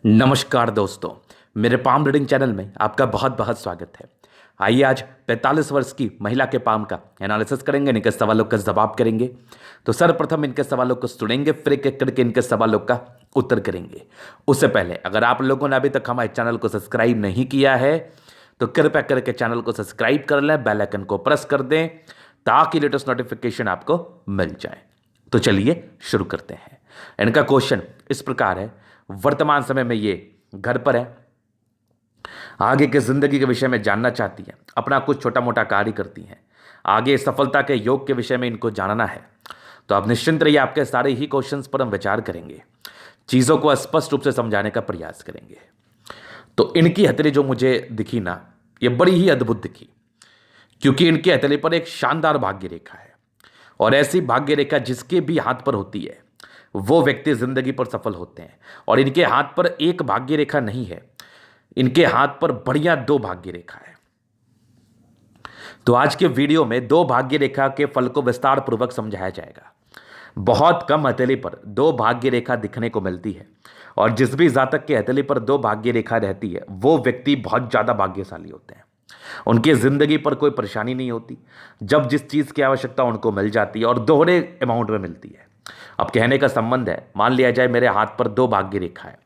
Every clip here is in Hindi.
नमस्कार दोस्तों, मेरे पाम रीडिंग चैनल में आपका बहुत बहुत स्वागत है। आइए आज 45 वर्ष की महिला के पाम का एनालिसिस करेंगे, इनके सवालों का जवाब करेंगे। तो सर्वप्रथम इनके सवालों को सुनेंगे, फिर एक एक करके इनके सवालों का उत्तर करेंगे। उससे पहले अगर आप लोगों ने अभी तक हमारे चैनल को सब्सक्राइब नहीं किया है तो कृपया करके चैनल को सब्सक्राइब कर लें, बेल आइकन को प्रेस कर दें ताकि लेटेस्ट नोटिफिकेशन आपको मिल जाए। तो चलिए शुरू करते हैं। इनका क्वेश्चन इस प्रकार है, वर्तमान समय में ये घर पर है, आगे की जिंदगी के विषय में जानना चाहती है, अपना कुछ छोटा मोटा कार्य करती हैं, आगे सफलता के योग के विषय में इनको जानना है। तो आप निश्चिंत रहिए, आपके सारे ही क्वेश्चंस पर हम विचार करेंगे, चीज़ों को स्पष्ट रूप से समझाने का प्रयास करेंगे। तो इनकी हथेली जो मुझे दिखी ना, ये बड़ी ही अद्भुत दिखी, क्योंकि इनकी हथेली पर एक शानदार भाग्य रेखा है। और ऐसी भाग्य रेखा जिसके भी हाथ पर होती है वो व्यक्ति जिंदगी पर सफल होते हैं। और इनके हाथ पर एक भाग्य रेखा नहीं है, इनके हाथ पर बढ़िया दो भाग्य रेखा है। तो आज के वीडियो में दो भाग्य रेखा के फल को विस्तार पूर्वक समझाया जाएगा। बहुत कम हथेली पर दो भाग्य रेखा दिखने को मिलती है, और जिस भी जातक के हथेली पर दो भाग्य रेखा रहती है वो व्यक्ति बहुत ज्यादा भाग्यशाली होते हैं। उनकी जिंदगी पर कोई परेशानी नहीं होती, जब जिस चीज की आवश्यकता उनको मिल जाती है और दोहरे अमाउंट में मिलती है। अब कहने का संबंध है, मान लिया जाए मेरे हाथ पर दो भाग्य रेखा है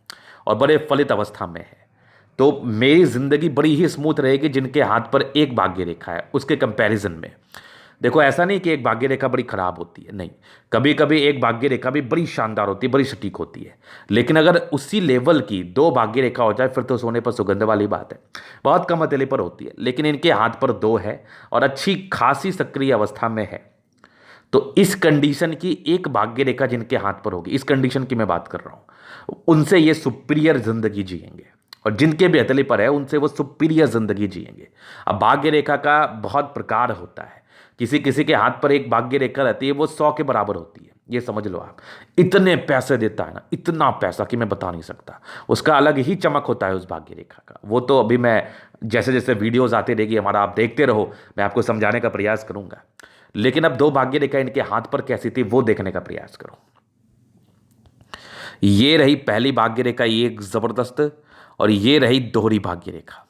और बड़े फलित अवस्था में है, तो मेरी जिंदगी बड़ी ही स्मूथ रहेगी जिनके हाथ पर एक भाग्य रेखा है उसके कंपैरिजन में। देखो, ऐसा नहीं कि एक भाग्य रेखा बड़ी खराब होती है, नहीं, कभी कभी एक भाग्य रेखा भी बड़ी शानदार होती है, बड़ी सटीक होती है। लेकिन अगर उसी लेवल की दो भाग्य रेखा हो जाए फिर तो सोने पर सुगंध वाली बात है। बहुत कम हथेली पर होती है, लेकिन इनके हाथ पर दो है और अच्छी खासी सक्रिय अवस्था में है। तो इस कंडीशन की एक भाग्य रेखा जिनके हाथ पर होगी, इस कंडीशन की मैं बात कर रहा हूं, उनसे ये सुपीरियर जिंदगी जिएंगे। और जिनके भी हथेली पर है उनसे वो सुपीरियर जिंदगी जिएंगे। अब भाग्य रेखा का बहुत प्रकार होता है, किसी किसी के हाथ पर एक भाग्य रेखा रहती है वो 100 के बराबर होती है। ये समझ लो आप, इतने पैसे देता है ना, इतना पैसा कि मैं बता नहीं सकता। उसका अलग ही चमक होता है उस भाग्य रेखा का। वो तो अभी मैं जैसे जैसे वीडियोज आती रहेगी हमारा, आप देखते रहो, मैं आपको समझाने का प्रयास करूंगा। लेकिन अब दो भाग्य रेखा इनके हाथ पर कैसी थी वो देखने का प्रयास करो। ये रही पहली भाग्य रेखा, ये एक जबरदस्त, और ये रही दोहरी भाग्य रेखा,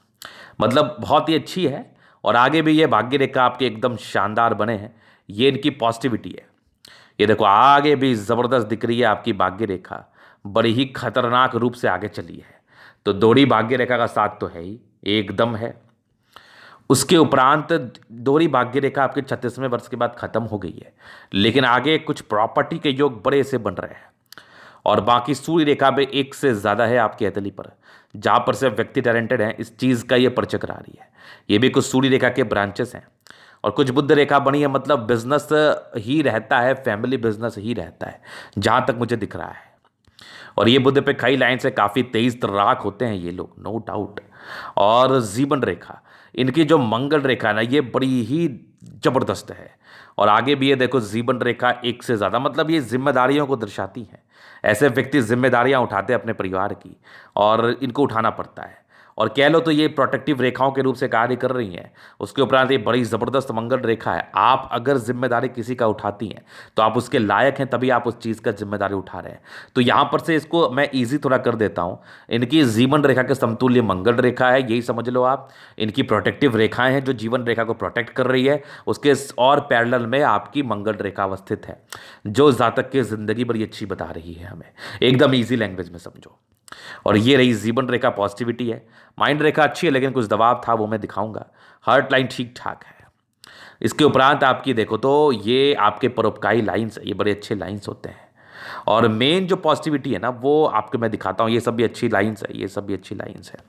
मतलब बहुत ही अच्छी है। और आगे भी ये भाग्य रेखा आपके एकदम शानदार बने हैं, ये इनकी पॉजिटिविटी है। ये देखो, आगे भी जबरदस्त दिख रही है आपकी भाग्य रेखा, बड़ी ही खतरनाक रूप से आगे चली है। तो दोहरी भाग्य रेखा का साथ तो है ही, एकदम है। उसके उपरांत दोहरी भाग्य रेखा आपके 36वें वर्ष के बाद खत्म हो गई है, लेकिन आगे कुछ प्रॉपर्टी के योग बड़े से बन रहे हैं। और बाकी सूर्य रेखा पे एक से ज्यादा है आपकी हथेली पर, जहां पर से व्यक्ति टैलेंटेड है, इस चीज का ये परिचय करा रही है। ये भी कुछ सूर्य रेखा के ब्रांचेस हैं, और कुछ बुध रेखा बनी है, मतलब बिजनेस ही रहता है, फैमिली बिजनेस ही रहता है जहां तक मुझे दिख रहा है। और ये बुध पे खाई लाइन से काफी तेज तर्राक होते हैं ये लोग, नो डाउट। और जीवन रेखा, इनकी जो मंगल रेखा है ना, ये बड़ी ही जबरदस्त है। और आगे भी ये देखो, जीवन रेखा एक से ज्यादा, मतलब ये जिम्मेदारियों को दर्शाती है। ऐसे व्यक्ति जिम्मेदारियां उठाते हैं अपने परिवार की, और इनको उठाना पड़ता है। और कह लो तो ये प्रोटेक्टिव रेखाओं के रूप से कार्य कर रही हैं। उसके उपरांत ये बड़ी ज़बरदस्त मंगल रेखा है। आप अगर जिम्मेदारी किसी का उठाती हैं तो आप उसके लायक हैं, तभी आप उस चीज़ का जिम्मेदारी उठा रहे हैं। तो यहाँ पर से इसको मैं ईजी थोड़ा कर देता हूँ। इनकी जीवन रेखा के समतुल्य मंगल रेखा है, यही समझ लो आप। इनकी प्रोटेक्टिव रेखाएं हैं जो जीवन रेखा को प्रोटेक्ट कर रही है, उसके और पैरेलल में आपकी मंगल रेखा अवस्थित है, जो जातक की जिंदगी बड़ी अच्छी बता रही है हमें, एकदम ईजी लैंग्वेज में समझो। और ये रही जीवन रेखा, पॉजिटिविटी है। माइंड रेखा अच्छी है, लेकिन कुछ दबाव था, वो मैं दिखाऊंगा। हार्ट लाइन ठीक ठाक है। इसके उपरांत आपकी देखो तो ये आपके परोपकारी लाइंस है, ये बड़े अच्छे लाइंस होते हैं। और मेन जो पॉजिटिविटी है ना, वो आपको मैं दिखाता हूँ। ये सब भी अच्छी लाइंस है, ये सब भी अच्छी लाइंस है।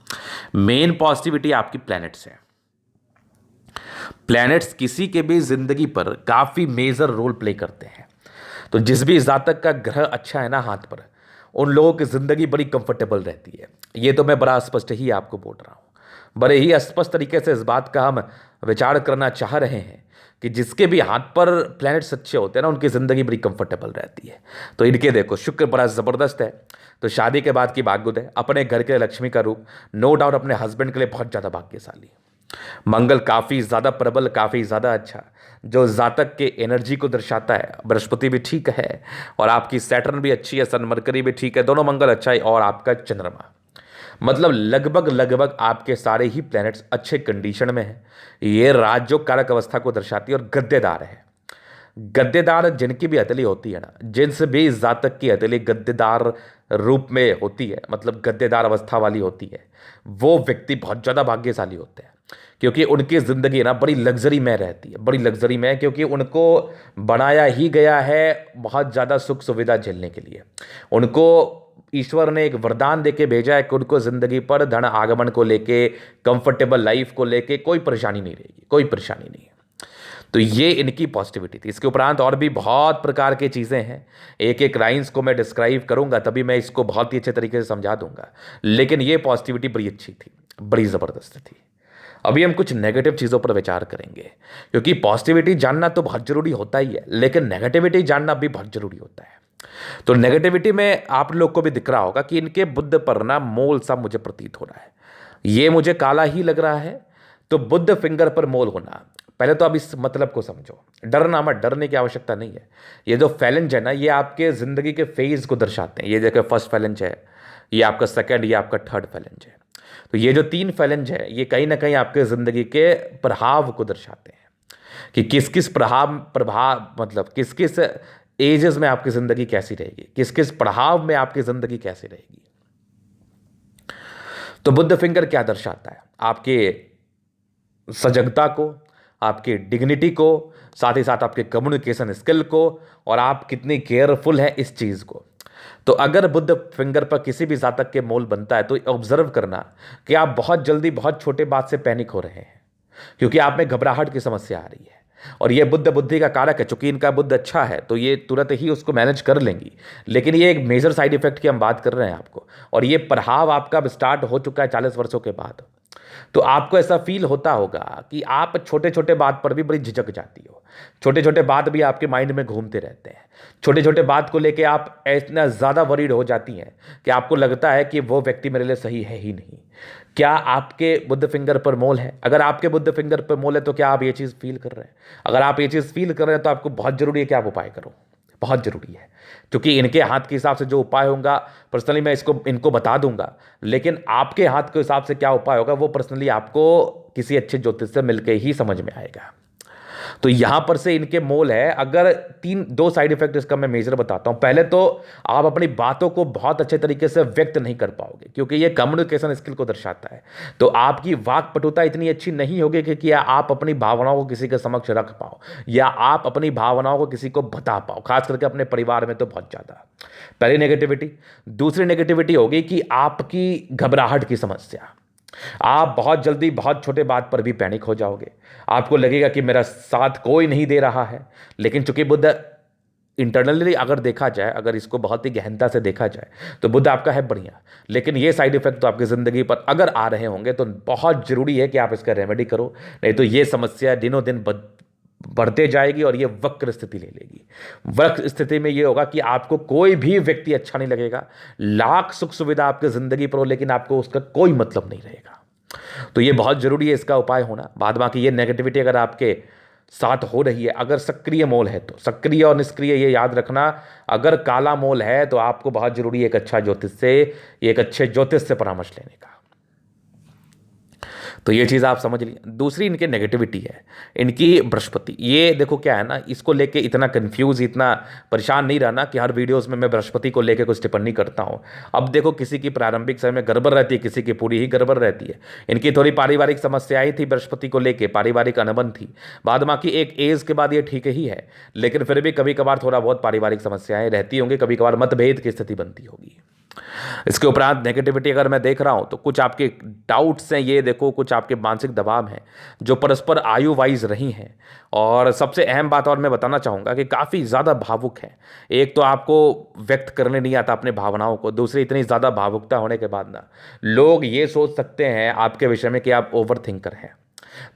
मेन पॉजिटिविटी आपकी प्लैनेट्स है। प्लैनेट्स किसी के भी जिंदगी पर काफी मेजर रोल प्ले करते हैं। तो जिस भी जातक का ग्रह अच्छा है ना हाथ पर, उन लोगों की जिंदगी बड़ी कंफर्टेबल रहती है। ये तो मैं बड़ा स्पष्ट ही आपको बोल रहा हूँ। बड़े ही स्पष्ट तरीके से इस बात का हम विचार करना चाह रहे हैं कि जिसके भी हाथ पर प्लैनेट्स अच्छे होते हैं ना, उनकी ज़िंदगी बड़ी कंफर्टेबल रहती है। तो इनके देखो, शुक्र बड़ा ज़बरदस्त है, तो शादी के बाद की भाग्युद है, अपने घर के लक्ष्मी का रूप, नो डाउट अपने हस्बैंड के लिए बहुत ज़्यादा भाग्यशाली। मंगल काफ़ी ज़्यादा प्रबल, काफ़ी ज़्यादा अच्छा, जो जातक के एनर्जी को दर्शाता है। बृहस्पति भी ठीक है, और आपकी सैटर्न भी अच्छी है, सन मरकरी भी ठीक है, दोनों मंगल अच्छा है, और आपका चंद्रमा। मतलब लगभग लगभग आपके सारे ही प्लैनेट्स अच्छे कंडीशन में हैं। ये राजयोग कारक अवस्था को दर्शाती है और गद्देदार है। गद्देदार जिनकी भी हथेली होती है ना, जिनसे भी जातक की हथेली गद्देदार रूप में होती है, मतलब गद्देदार अवस्था वाली होती है, वो व्यक्ति बहुत ज़्यादा भाग्यशाली होते हैं। क्योंकि उनकी ज़िंदगी ना बड़ी लग्जरी में रहती है, बड़ी लग्जरी में, क्योंकि उनको बनाया ही गया है बहुत ज़्यादा सुख सुविधा झेलने के लिए। उनको ईश्वर ने एक वरदान देके भेजा है कि उनको ज़िंदगी पर धन आगमन को लेके, कंफर्टेबल लाइफ को लेके कोई परेशानी नहीं रहेगी, कोई परेशानी नहीं। तो ये इनकी पॉजिटिविटी थी। इसके उपरांत और भी बहुत प्रकार की चीज़ें हैं, एक एक लाइन्स को मैं डिस्क्राइब करूंगा तभी मैं इसको बहुत ही अच्छे तरीके से समझा दूंगा। लेकिन ये पॉजिटिविटी बड़ी अच्छी थी, बड़ी ज़बरदस्त थी। अभी हम कुछ नेगेटिव चीज़ों पर विचार करेंगे, क्योंकि पॉजिटिविटी जानना तो बहुत ज़रूरी होता ही है, लेकिन नेगेटिविटी जानना भी बहुत ज़रूरी होता है। तो नेगेटिविटी में आप लोग को भी दिख रहा होगा कि इनके बुद्ध पर ना मोल सा मुझे प्रतीत हो रहा है। ये मुझे काला ही लग रहा है। तो बुद्ध फिंगर पर मोल होना, पहले तो आप इस मतलब को समझो। डरना मत, डरने की आवश्यकता नहीं है। ये जो फैलेंज है ना, ये आपके ज़िंदगी के फेज को दर्शाते हैं। ये देखो फर्स्ट फैलेंज है, ये आपका सेकंड, ये आपका थर्ड फैलेंज है। तो ये जो तीन फैलेंज है, ये कहीं ना कहीं आपके ज़िंदगी के प्रभाव को दर्शाते हैं कि किस किस प्रभाव मतलब किस किस एजेस में आपकी ज़िंदगी कैसी रहेगी, किस किस पड़ाव में आपकी ज़िंदगी कैसी रहेगी। तो बुद्ध फिंगर क्या दर्शाता है? आपके सजगता को, आपकी डिग्निटी को, साथ ही साथ आपके कम्युनिकेशन स्किल को, और आप कितनी केयरफुल हैं इस चीज़ को। तो अगर बुद्ध फिंगर पर किसी भी जातक के मोल बनता है तो ऑब्जर्व करना कि आप बहुत जल्दी बहुत छोटे बात से पैनिक हो रहे हैं, क्योंकि आप में घबराहट की समस्या आ रही है। और ये बुद्ध बुद्धि का कारक है, चूंकि इनका बुद्ध अच्छा है तो ये तुरंत ही उसको मैनेज कर लेंगी। लेकिन ये एक मेजर साइड इफेक्ट की हम बात कर रहे हैं आपको, और ये प्रभाव आपका स्टार्ट हो चुका है 40 वर्षों के बाद। तो आपको ऐसा फील होता होगा कि आप छोटे छोटे बात पर भी बड़ी झिझक जाती हो, छोटे छोटे बात भी आपके माइंड में घूमते रहते हैं, छोटे छोटे बात को लेके आप इतना ज़्यादा वरीड हो जाती हैं कि आपको लगता है कि वो व्यक्ति मेरे लिए सही है ही नहीं। क्या आपके बुद्ध फिंगर पर मोल है? अगर आपके बुद्ध फिंगर पर मोल है तो क्या आप ये चीज़ फील कर रहे हैं? अगर आप ये चीज़ फील कर रहे हैं तो आपको बहुत ज़रूरी है कि आप उपाय करो, बहुत ज़रूरी है। क्योंकि इनके हाथ के हिसाब से जो उपाय होगा, पर्सनली मैं इनको बता दूंगा, लेकिन आपके हाथ के हिसाब से क्या उपाय होगा वो पर्सनली आपको किसी अच्छे ज्योतिष से मिलकर ही समझ में आएगा। तो यहां पर से इनके मोल है। अगर दो साइड इफेक्ट इसका मैं मेजर बताता हूं। पहले तो आप अपनी बातों को बहुत अच्छे तरीके से व्यक्त नहीं कर पाओगे, क्योंकि ये कम्युनिकेशन स्किल को दर्शाता है। तो आपकी वाक पटुता इतनी अच्छी नहीं होगी कि आप अपनी भावनाओं को किसी के समक्ष रख पाओ, या आप अपनी भावनाओं को किसी को बता पाओ, खास करके अपने परिवार में तो बहुत ज्यादा। पहली नेगेटिविटी। दूसरी नेगेटिविटी होगी कि आपकी घबराहट की समस्या। आप बहुत जल्दी बहुत छोटे बात पर भी पैनिक हो जाओगे। आपको लगेगा कि मेरा साथ कोई नहीं दे रहा है। लेकिन चूंकि बुद्ध इंटरनली अगर देखा जाए, अगर इसको बहुत ही गहनता से देखा जाए, तो बुद्ध आपका है बढ़िया। लेकिन ये साइड इफेक्ट तो आपकी ज़िंदगी पर अगर आ रहे होंगे तो बहुत ज़रूरी है कि आप इसका रेमेडी करो, नहीं तो ये समस्या दिनों दिन बढ़ते जाएगी और ये वक्र स्थिति ले लेगी। वक्र स्थिति में ये होगा कि आपको कोई भी व्यक्ति अच्छा नहीं लगेगा। लाख सुख सुविधा आपकी ज़िंदगी पर हो, लेकिन आपको उसका कोई मतलब नहीं रहेगा। तो ये बहुत ज़रूरी है इसका उपाय होना। बाद बाकी ये नेगेटिविटी अगर आपके साथ हो रही है, अगर सक्रिय मोल है तो, सक्रिय और निष्क्रिय ये याद रखना। अगर काला मोल है तो आपको बहुत ज़रूरी है एक अच्छा ज्योतिष से, एक अच्छे ज्योतिष से परामर्श लेने का। तो ये चीज़ आप समझ ली। दूसरी इनके नेगेटिविटी है इनकी बृहस्पति। ये देखो क्या है ना, इसको लेके इतना कंफ्यूज, इतना परेशान नहीं रहना कि हर वीडियोस में मैं बृहस्पति को लेके कुछ टिप्पणी करता हूँ। अब देखो किसी की प्रारंभिक समय में गड़बड़ रहती है, किसी की पूरी ही गड़बड़ रहती है। इनकी थोड़ी पारिवारिक समस्याएं थी बृहस्पति को लेके, पारिवारिक अनबन थी। बाद बाकी एक एज के बाद ये ठीक ही है, लेकिन फिर भी कभी कभार थोड़ा बहुत पारिवारिक समस्याएं रहती होंगी, कभी कभार मतभेद की स्थिति बनती होगी। इसके उपरांत नेगेटिविटी अगर मैं देख रहा हूं तो कुछ आपके डाउट्स हैं, ये देखो कुछ आपके मानसिक दबाव हैं जो परस्पर आयु वाइज रही हैं। और सबसे अहम बात और मैं बताना चाहूँगा कि काफ़ी ज़्यादा भावुक है। एक तो आपको व्यक्त करने नहीं आता अपने भावनाओं को, दूसरी इतनी ज़्यादा भावुकता होने के बाद ना लोग ये सोच सकते हैं आपके विषय में कि आप ओवर थिंकर हैं।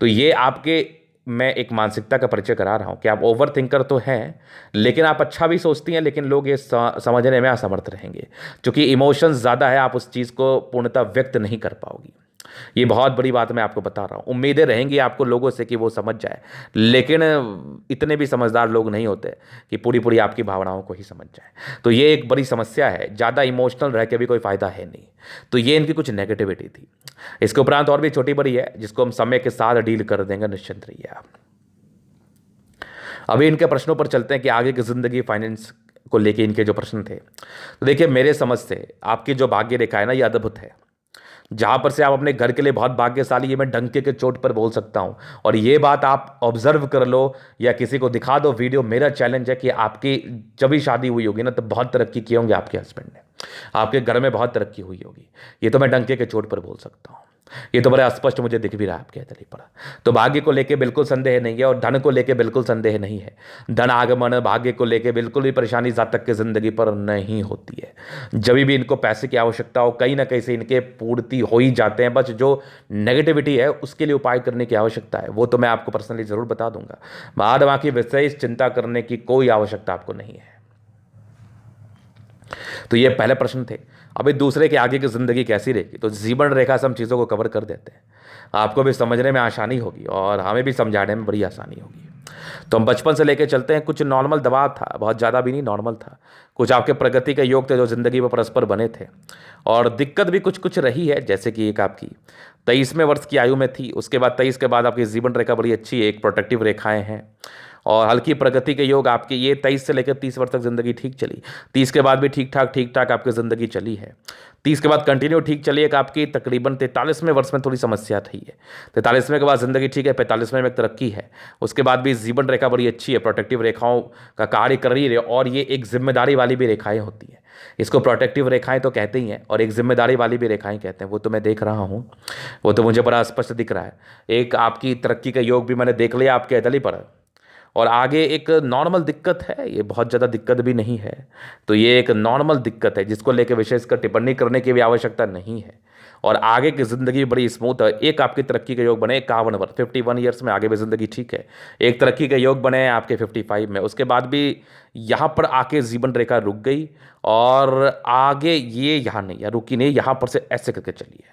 तो ये आपके, मैं एक मानसिकता का परिचय करा रहा हूं कि आप ओवर थिंकर तो हैं, लेकिन आप अच्छा भी सोचती हैं, लेकिन लोग ये समझने में असमर्थ रहेंगे। क्योंकि इमोशंस ज़्यादा है, आप उस चीज़ को पूर्णतः व्यक्त नहीं कर पाओगी। ये बहुत बड़ी बात मैं आपको बता रहा हूँ। उम्मीदें रहेंगी आपको लोगों से कि वो समझ जाए, लेकिन इतने भी समझदार लोग नहीं होते कि पूरी पूरी आपकी भावनाओं को ही समझ जाए। तो ये एक बड़ी समस्या है, ज़्यादा इमोशनल रह के भी कोई फ़ायदा है नहीं। तो ये इनकी कुछ नेगेटिविटी थी। इसके उपरांत और भी छोटी बड़ी है जिसको हम समय के साथ डील कर देंगे, निश्चिंत रहिए आप। अभी इनके प्रश्नों पर चलते हैं कि आगे की जिंदगी फाइनेंस को लेके इनके जो प्रश्न थे। तो देखिए, मेरे समझ से आपकी जो भाग्य रेखा है ना, ये अद्भुत है। जहां पर से आप अपने घर के लिए बहुत भाग्यशाली, ये मैं डंके के चोट पर बोल सकता हूं। और ये बात आप ऑब्जर्व कर लो या किसी को दिखा दो वीडियो। मेरा चैलेंज है कि आपकी जब भी शादी हुई होगी ना, तो बहुत तरक्की किए होंगे आपके हस्बैंड ने, आपके घर में बहुत तरक्की हुई होगी। ये तो मैं डंके के चोट पर बोल सकता हूं। ये तो बड़ा स्पष्ट मुझे दिख भी रहा है आपके तली पर। तो भाग्य को लेके बिल्कुल संदेह नहीं है और धन को लेके बिल्कुल संदेह नहीं है। धन आगमन भाग्य को लेके बिल्कुल भी परेशानी जातक की जिंदगी पर नहीं होती है। जब भी इनको पैसे की आवश्यकता हो, कहीं ना कहीं से इनके पूर्ति हो ही जाते हैं। बस जो नेगेटिविटी है उसके लिए उपाय करने की आवश्यकता है, वो तो मैं आपको पर्सनली जरूर बता दूंगा। बाद बाकी विशेष चिंता करने की कोई आवश्यकता आपको नहीं है। तो ये पहले प्रश्न थे। अभी दूसरे के आगे की जिंदगी कैसी रहेगी, तो जीवन रेखा से हम चीज़ों को कवर कर देते हैं। आपको भी समझने में आसानी होगी और हमें भी समझाने में बड़ी आसानी होगी। तो हम बचपन से लेकर चलते हैं। कुछ नॉर्मल दबाव था, बहुत ज़्यादा भी नहीं, नॉर्मल था। कुछ आपके प्रगति के योग थे जो जिंदगी में परस्पर बने थे, और दिक्कत भी कुछ कुछ रही है। जैसे कि एक आपकी 23वें वर्ष की आयु में थी, उसके बाद 23 के बाद आपकी जीवन रेखा बड़ी अच्छी है, एक प्रोटेक्टिव रेखाएं हैं और हल्की प्रगति के योग आपके। ये 23 से लेकर 30 वर्ष तक जिंदगी ठीक चली। 30 के बाद भी ठीक ठाक आपकी जिंदगी चली है। 30 के बाद कंटिन्यू ठीक चली। एक आपकी तकरीबन 43वें वर्ष में थोड़ी समस्या थी है। 43वें के बाद जिंदगी ठीक है, 45वें में एक तरक्की है। उसके बाद भी जीवन रेखा बड़ी अच्छी है, प्रोटेक्टिव रेखाओं का कार्य कर रही है। और ये एक जिम्मेदारी वाली भी रेखाएं होती हैं। इसको प्रोटेक्टिव रेखाएं तो कहते ही हैं और एक जिम्मेदारी वाली भी रेखाएं कहते हैं। वो तो मैं देख रहा हूँ, वो तो मुझे बड़ा स्पष्ट दिख रहा है। एक आपकी तरक्की का योग भी मैंने देख लिया आपके अतली पर। और आगे एक नॉर्मल दिक्कत है, ये बहुत ज़्यादा दिक्कत भी नहीं है। तो ये एक नॉर्मल दिक्कत है जिसको लेकर विशेषकर टिप्पणी करने की भी आवश्यकता नहीं है। और आगे की ज़िंदगी बड़ी स्मूथ है। एक आपकी तरक्की के योग बने 51 वर्ष, 51 ईयर्स में आगे भी ज़िंदगी ठीक है। एक तरक्की के योग बने आपके 55 में। उसके बाद भी यहाँ पर आके जीवन रेखा रुक गई और आगे ये यहाँ नहीं, या रुकी नहीं, यहाँ पर से ऐसे करके चली है।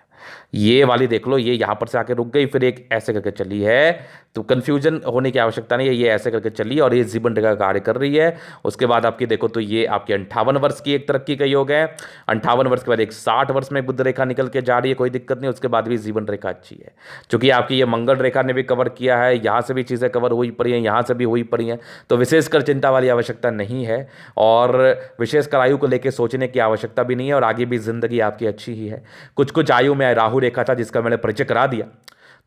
ये वाली देख लो, ये यहाँ पर से आके रुक गई, फिर एक ऐसे करके चली है। तो कंफ्यूजन होने की आवश्यकता नहीं है, ये ऐसे करके चली और ये जीवन रेखा कार्य कर रही है। उसके बाद आपकी देखो तो ये आपके 58 वर्ष की एक तरक्की का योग है। 58 वर्ष के बाद एक 60 वर्ष में बुध रेखा निकल के जा रही है, कोई दिक्कत नहीं। उसके बाद भी जीवन रेखा अच्छी है, क्योंकि आपकी ये मंगल रेखा ने भी कवर किया है। यहाँ से भी चीज़ें कवर हुई पड़ी हैं, यहाँ से भी हुई पड़ी हैं। तो विशेषकर चिंता वाली आवश्यकता नहीं है और विशेषकर आयु को लेकर सोचने की आवश्यकता भी नहीं है। और आगे भी जिंदगी आपकी अच्छी ही है। कुछ कुछ आयु में राहु रेखा था जिसका मैंने परिचय करा दिया।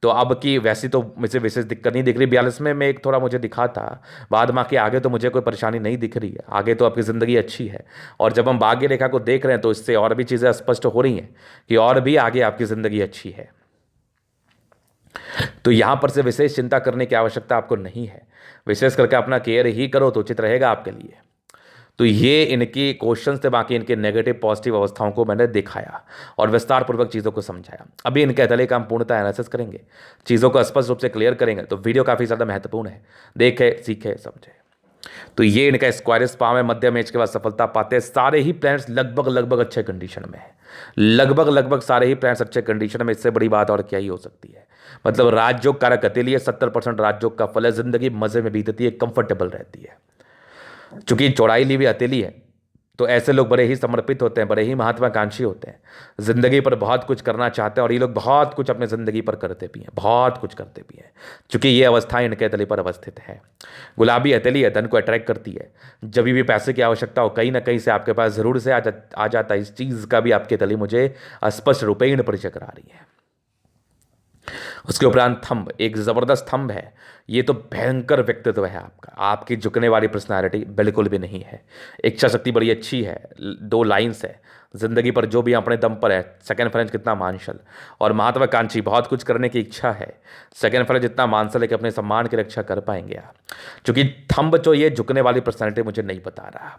तो अब की वैसी तो मुझे विशेष दिक्कत नहीं दिख रही। 42 में एक थोड़ा मुझे दिखा था, बाद में के आगे तो मुझे कोई परेशानी नहीं दिख रही है। आगे तो आपकी ज़िंदगी अच्छी है। और जब हम भाग्य रेखा को देख रहे हैं तो इससे और भी चीज़ें स्पष्ट हो रही हैं कि और भी आगे आपकी ज़िंदगी अच्छी है। तो यहां पर से विशेष चिंता करने की आवश्यकता आपको नहीं है। विशेष करके अपना केयर ही करो तो उचित रहेगा आपके लिए। तो ये इनकी क्वेश्चंस थे। बाकी इनके नेगेटिव पॉजिटिव अवस्थाओं को मैंने दिखाया और विस्तार पूर्वक चीज़ों को समझाया। अभी इनके अतले का हम पूर्णतः एनालिसिस करेंगे, चीज़ों को स्पष्ट रूप से क्लियर करेंगे। तो वीडियो काफ़ी ज़्यादा महत्वपूर्ण है, देखे सीखे समझे। तो ये इनका स्क्वायरस पाम है, मध्यम एज के बाद सफलता पाते हैं। सारे ही प्लैनेट्स लगभग अच्छे कंडीशन में है। लगभग सारे ही प्लैनेट्स अच्छे कंडीशन में। इससे बड़ी बात और क्या ही हो सकती है। मतलब राजयोग कारक अतली है, 70% राजयोग का फल है। जिंदगी मजे में बीतती है, कंफर्टेबल रहती है। चूंकि चौड़ाई ली भी हथेली है, तो ऐसे लोग बड़े ही समर्पित होते हैं, बड़े ही महत्वाकांक्षी होते हैं। जिंदगी पर बहुत कुछ करना चाहते हैं और ये लोग बहुत कुछ अपने जिंदगी पर करते भी हैं, बहुत कुछ करते भी हैं। चूंकि ये अवस्थाएं इनके हथेली पर अवस्थित है। गुलाबी हथेली है, धन को अट्रैक्ट करती है। जब भी पैसे की आवश्यकता हो, कहीं ना कहीं से आपके पास जरूर से आ जाता है। इस चीज़ का भी आपके हथेली मुझे स्पष्ट रूपेण परिचय करा रही है। उसके उपरांत थंब, एक जबरदस्त थंब है। ये तो भयंकर व्यक्तित्व है आपका। आपकी झुकने वाली पर्सनालिटी बिल्कुल भी नहीं है। इच्छा शक्ति बड़ी अच्छी है। 2 लाइन्स है, जिंदगी पर जो भी अपने दम पर है। सेकंड फ्रेंच कितना मानशल और महत्वाकांक्षी, बहुत कुछ करने की इच्छा है। सेकंड फ्रेंच इतना मानसल है कि अपने सम्मान की रक्षा कर पाएंगे आप। क्योंकि थंब जो ये झुकने वाली पर्सनैलिटी मुझे नहीं बता रहा,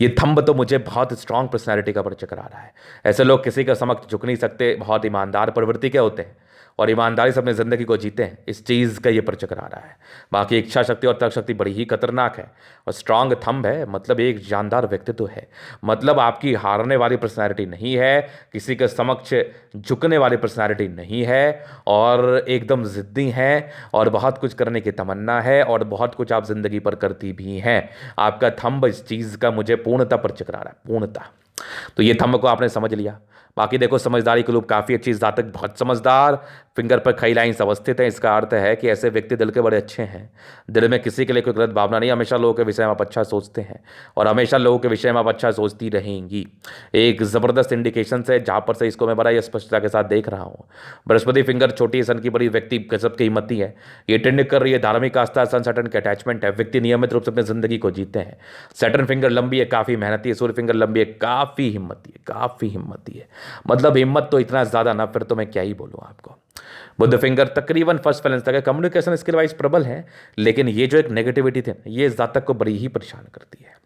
ये थंब तो मुझे बहुत स्ट्रांग पर्सनैलिटी का परिचय करा रहा है। ऐसे लोग किसी के समक्ष झुक नहीं सकते, बहुत ईमानदार प्रवृत्ति के होते हैं और ईमानदारी से अपनी ज़िंदगी को जीते हैं, इस चीज़ का ये परिचय करा रहा है। बाकी इच्छा शक्ति और तर्क शक्ति बड़ी ही खतरनाक है और स्ट्रांग थंब है, मतलब एक जानदार व्यक्तित्व है, मतलब आपकी हारने वाली पर्सनैलिटी नहीं है, किसी के समक्ष झुकने वाली पर्सनैलिटी नहीं है, और एकदम ज़िद्दी है और बहुत कुछ करने की तमन्ना है और बहुत कुछ आप ज़िंदगी पर करती भी हैं। आपका थंब इस चीज़ का मुझे पूर्णतः परिचय करा रहा है, पूर्णतः। तो ये थंब को आपने समझ लिया। बाकी देखो, समझदारी के लोग काफ़ी अच्छी, जातक बहुत समझदार, फिंगर पर कई लाइन्स अवस्थित हैं। इसका अर्थ है कि ऐसे व्यक्ति दिल के बड़े अच्छे हैं, दिल में किसी के लिए कोई गलत भावना नहीं, हमेशा लोगों के विषय में आप अच्छा सोचते हैं और हमेशा लोगों के विषय में आप अच्छा सोचती रहेंगी। एक ज़बरदस्त इंडिकेशन है जहाँ पर से इसको मैं बड़ा ही स्पष्टता के साथ देख रहा हूँ। बृहस्पति फिंगर छोटी सन की बड़ी, व्यक्ति गजब की हिम्मती है, ये टेंड कर रही है धार्मिक आस्था, सन सैटर्न के अटैचमेंट है, व्यक्ति नियमित रूप से अपनी जिंदगी को जीते हैं। सैटर्न फिंगर लंबी है, काफ़ी मेहनती है, सूर्य फिंगर लंबी है, काफ़ी हिम्मती है, काफ़ी हिम्मती है, मतलब हिम्मत तो इतना ज़्यादा ना, फिर तो मैं क्या ही बोलूँ आपको। बुध फिंगर तकरीबन फर्स्ट बैलेंस तक है, कम्युनिकेशन स्किल वाइज प्रबल है, लेकिन ये जो एक नेगेटिविटी थी ये जातक को बड़ी ही परेशान करती है।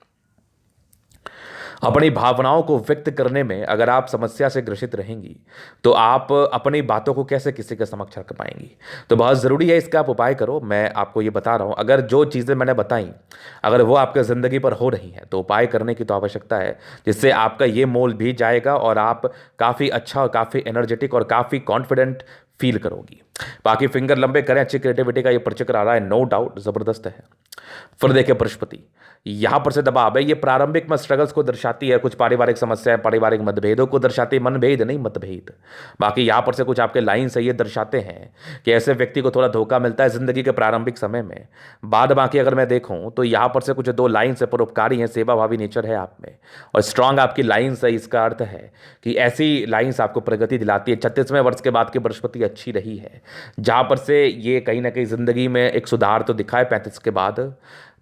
अपनी भावनाओं को व्यक्त करने में अगर आप समस्या से ग्रसित रहेंगी तो आप अपनी बातों को कैसे किसी के समक्ष रख पाएंगी। तो बहुत ज़रूरी है इसका आप उपाय करो। मैं आपको ये बता रहा हूँ, अगर जो चीज़ें मैंने बताई अगर वो आपके ज़िंदगी पर हो रही हैं तो उपाय करने की तो आवश्यकता है, जिससे आपका ये मोल भी जाएगा और आप काफ़ी अच्छा और काफ़ी एनर्जेटिक और काफ़ी कॉन्फिडेंट फील करोगी। बाकी फिंगर लंबे करें, अच्छी क्रिएटिविटी का ये परिचय करा रहा है, नो डाउट ज़बरदस्त है। फिर देखिए बृहस्पति, यहां पर से दबाव है, ये प्रारंभिक में स्ट्रगल्स को दर्शाती है, कुछ पारिवारिक समस्याएं, पारिवारिक मतभेदों को दर्शाती है, मनभेद नहीं मतभेद। बाकी यहां पर से कुछ आपके लाइन्स है ये दर्शाते हैं कि ऐसे व्यक्ति को थोड़ा धोखा मिलता है जिंदगी के प्रारंभिक समय में। बाद बाकी अगर मैं देखूं तो यहां पर से कुछ दो लाइन्स है, परोपकारी है, सेवाभावी नेचर है आप में और स्ट्रांग आपकी लाइन्स है। इसका अर्थ है कि ऐसी लाइन्स आपको प्रगति दिलाती है। 36वें वर्ष के बाद की बृहस्पति अच्छी रही है, जहां पर से ये कहीं ना कहीं जिंदगी में एक सुधार तो दिखाए 35 के बाद।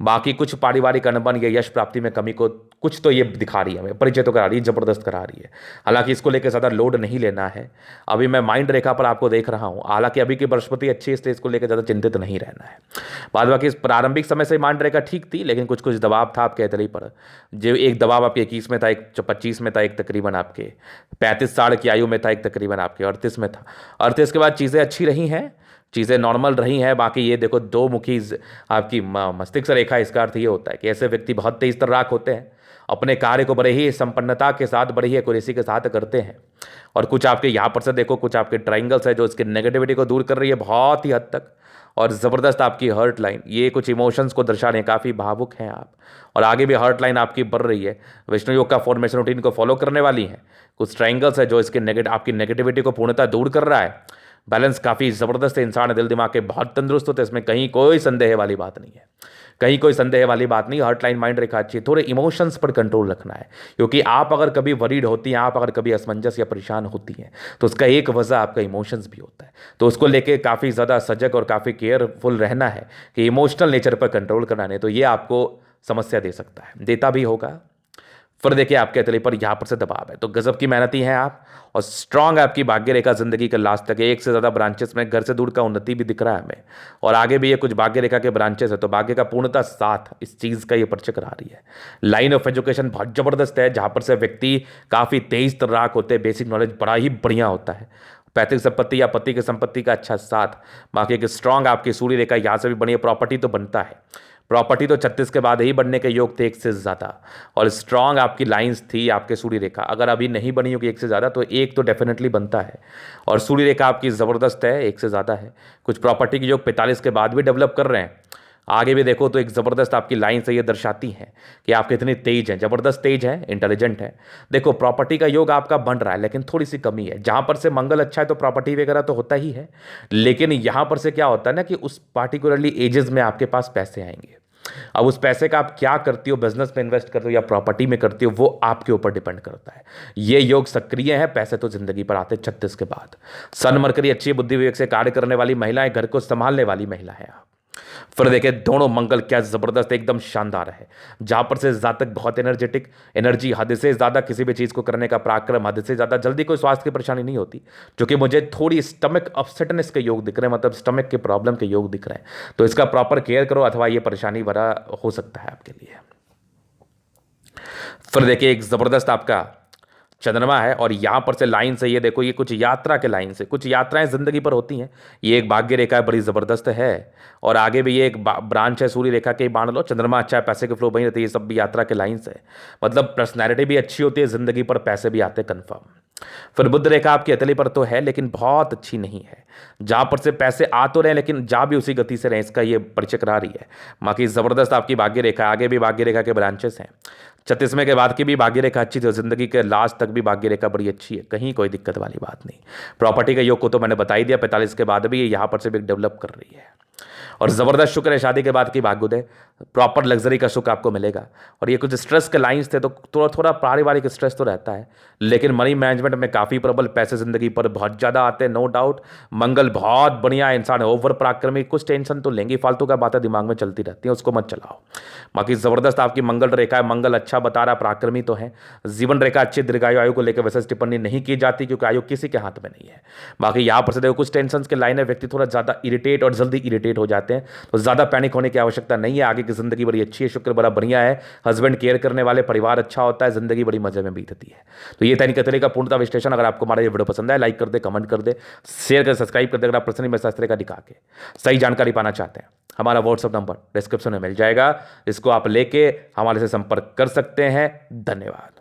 बाकी कुछ पारिवारिक अनबन या यश प्राप्ति में कमी को कुछ तो ये दिखा रही है, हमें परिचय तो करा रही है, जबरदस्त करा रही है। हालांकि इसको लेकर ज़्यादा लोड नहीं लेना है, अभी मैं माइंड रेखा पर आपको देख रहा हूँ। हालांकि अभी की बृहस्पति अच्छी है, इसलिए इसको लेकर ज़्यादा चिंतित नहीं रहना है। बाद बाकी इस प्रारंभिक समय से माइंड रेखा ठीक थी, लेकिन कुछ कुछ दबाव था आपके तली पर। जो एक दबाव आपके 21 में था, एक 25 में था, एक तकरीबन आपके 35 साल की आयु में था, एक तकरीबन आपके 38 में था। 38 के बाद चीज़ें अच्छी रही हैं, चीज़ें नॉर्मल रही हैं। बाकी ये देखो, दो मुखी आपकी मस्तिष्क रेखा, इसका अर्थ ये होता है कि ऐसे व्यक्ति बहुत तेज तर्राक होते हैं, अपने कार्य को बड़े ही संपन्नता के साथ, बड़ी ही एक्यूरेसी के साथ करते हैं। और कुछ आपके यहाँ पर से देखो, कुछ आपके ट्राइंगल्स है जो इसके नेगेटिविटी को दूर कर रही है बहुत ही हद तक, और ज़बरदस्त आपकी हर्ट लाइन, ये कुछ इमोशंस को दर्शा रहे हैं, काफ़ी भावुक हैं आप, और आगे भी हर्ट लाइन आपकी बढ़ रही है। विष्णु योग का फॉर्मेशन रूटीन को फॉलो करने वाली है। कुछ ट्राइंगल्स है जो इसके आपकी नेगेटिविटी को पूर्णतः दूर कर रहा है। बैलेंस काफ़ी ज़बरदस्त है, इंसान दिल दिमाग के बहुत तंदुरुस्त होते हैं, इसमें कहीं कोई संदेह वाली बात नहीं है, कहीं कोई संदेह वाली बात नहीं। हर्ट लाइन माइंड रेखा अच्छी है, थोड़े इमोशंस पर कंट्रोल रखना है, क्योंकि आप अगर कभी वरीड होती हैं, आप अगर कभी असमंजस या परेशान होती हैं, तो उसका एक वजह आपका इमोशंस भी होता है। तो उसको लेके काफ़ी ज़्यादा सजग और काफ़ी केयरफुल रहना है कि इमोशनल नेचर पर कंट्रोल करना है, तो ये आपको समस्या दे सकता है, देता भी होगा। फिर देखिए आपके तले पर यहाँ पर से दबाव है, तो गजब की मेहनती हैं आप और स्ट्रांग आपकी भाग्य रेखा जिंदगी के लास्ट तक है। एक से ज़्यादा ब्रांचेस में घर से दूर का उन्नति भी दिख रहा है हमें, और आगे भी ये कुछ भाग्य रेखा के ब्रांचेस है, तो भाग्य का पूर्णतः साथ इस चीज़ का ये परिचय करा रही है। लाइन ऑफ एजुकेशन बहुत ज़बरदस्त है, जहाँ पर से व्यक्ति काफ़ी तेज तर्राक होते हैं, बेसिक नॉलेज बड़ा ही बढ़िया होता है। पैतृक संपत्ति या पति की संपत्ति का अच्छा साथ। बाकी एक स्ट्रांग आपकी सूर्य रेखा यहाँ से भी बनी है, प्रॉपर्टी तो बनता है, प्रॉपर्टी तो 36 के बाद ही बनने के योग थे, एक से ज़्यादा, और स्ट्रांग आपकी लाइंस थी आपके सूर्य रेखा। अगर अभी नहीं बनी होगी एक से ज़्यादा, तो एक तो डेफिनेटली बनता है, और सूर्य रेखा आपकी ज़बरदस्त है, एक से ज़्यादा है। कुछ प्रॉपर्टी के योग 45 के बाद भी डेवलप कर रहे हैं। आगे भी देखो तो एक ज़बरदस्त आपकी लाइन से ये दर्शाती हैं कि आप कितनी तेज हैं, ज़बरदस्त तेज हैं, इंटेलिजेंट हैं। देखो प्रॉपर्टी का योग आपका बन रहा है, लेकिन थोड़ी सी कमी है। जहाँ पर से मंगल अच्छा है तो प्रॉपर्टी वगैरह तो होता ही है, लेकिन यहाँ पर से क्या होता है ना कि उस पार्टिकुलरली एजेस में आपके पास पैसे आएंगे। अब उस पैसे का आप क्या करती हो, बिजनेस में इन्वेस्ट करते हो या प्रॉपर्टी में करती हो, वो आपके ऊपर डिपेंड करता है। ये योग सक्रिय है, पैसे तो जिंदगी पर आते 36 के बाद। सन मरकरी अच्छी बुद्धि विवेक से कार्य करने वाली महिला है, घर को संभालने वाली महिला है आप। फिर देखे दोनों मंगल क्या जबरदस्त, एकदम शानदार है। जहां पर से जातक बहुत एनर्जेटिक, एनर्जी हद से ज्यादा, किसी भी चीज को करने का पराक्रम हद से ज्यादा, जल्दी कोई स्वास्थ्य की परेशानी नहीं होती, जो कि मुझे थोड़ी स्टमक अपसेटनेस के योग दिख रहे हैं, मतलब स्टमक के प्रॉब्लम के योग दिख रहे हैं। तो इसका प्रॉपर केयर करो, अथवा ये परेशानी भरा हो सकता है आपके लिए। फिर देखिए एक जबरदस्त आपका चंद्रमा है और यहाँ पर से लाइन से ये देखो, ये कुछ यात्रा के लाइन से, कुछ यात्राएं जिंदगी पर होती हैं। ये एक भाग्य रेखा है, बड़ी ज़बरदस्त है। और आगे भी ये एक ब्रांच है सूर्य रेखा के, बांध लो। चंद्रमा अच्छा है, पैसे के फ्लो वहीं रहते हैं, ये सब भी यात्रा के लाइन से। मतलब पर्सनैलिटी भी अच्छी होती है, जिंदगी पर पैसे भी आते हैं कन्फर्म। फिर बुध रेखा आपकी हथेली पर तो है लेकिन बहुत अच्छी नहीं है। जहां पर से पैसे आ तो रहे लेकिन जा भी उसी गति से रहे, इसका ये परिचय करा रही है। बाकी जबरदस्त आपकी भाग्य रेखा, आगे भी भाग्य रेखा के ब्रांचेस हैं। 36वें के बाद की भी भाग्य रेखा अच्छी थी, जिंदगी के लास्ट तक भी भाग्य रेखा बड़ी अच्छी है, कहीं कोई दिक्कत वाली बात नहीं। प्रॉपर्टी के योग को तो मैंने बता ही दिया, 45 के बाद भी ये यहाँ पर से भी डेवलप कर रही है। और ज़बरदस्त शुक्र है, शादी के बाद की भाग्योदय, प्रॉपर लग्जरी का सुख आपको मिलेगा। और ये कुछ स्ट्रेस के लाइंस थे तो थोड़ा थोड़ा पारिवारिक स्ट्रेस तो रहता है, लेकिन मनी मैनेजमेंट में काफ़ी प्रबल, पैसे जिंदगी पर बहुत ज़्यादा आते हैं, नो डाउट। मंगल बहुत बढ़िया इंसान है, ओवर पराक्रमी, कुछ टेंशन तो लेंगे, फालतू का बातें दिमाग में चलती रहती है, उसको मत चलाओ। बाकी ज़बरदस्त आपकी मंगल रेखा है, मंगल अच्छा बता रहा, पराक्रमी तो है। जीवन रेखा अच्छी, दीर्घायु आयु को लेकर वैसे टिप्पणी नहीं की जाती क्योंकि आयु किसी के हाथ में नहीं है। बाकी यहाँ पर से देखो कुछ टेंशन के लाइन है, व्यक्ति थोड़ा ज़्यादा इरिटेट और जल्दी इरिटेट हो जाते हैं, तो ज़्यादा पैनिक होने की आवश्यकता नहीं है। आगे की जिंदगी बड़ी अच्छी है, शुक्र बड़ा बढ़िया है, हस्बैंड केयर करने वाले, परिवार अच्छा होता है, जिंदगी बड़ी मजे में बीतती है। तो ये तैनिक का पूर्णता विश्लेषण। अगर आपको हमारा ये वीडियो पसंद है, लाइक कर दे, कमेंट कर दे, शेयर कर, सब्सक्राइब कर दे। अगर आप प्रश्न में शास्त्र का दिखा के सही जानकारी पाना चाहते हैं, हमारा व्हाट्सएप नंबर डिस्क्रिप्शन में मिल जाएगा, इसको आप लेके हमारे से संपर्क कर सकते हैं। धन्यवाद।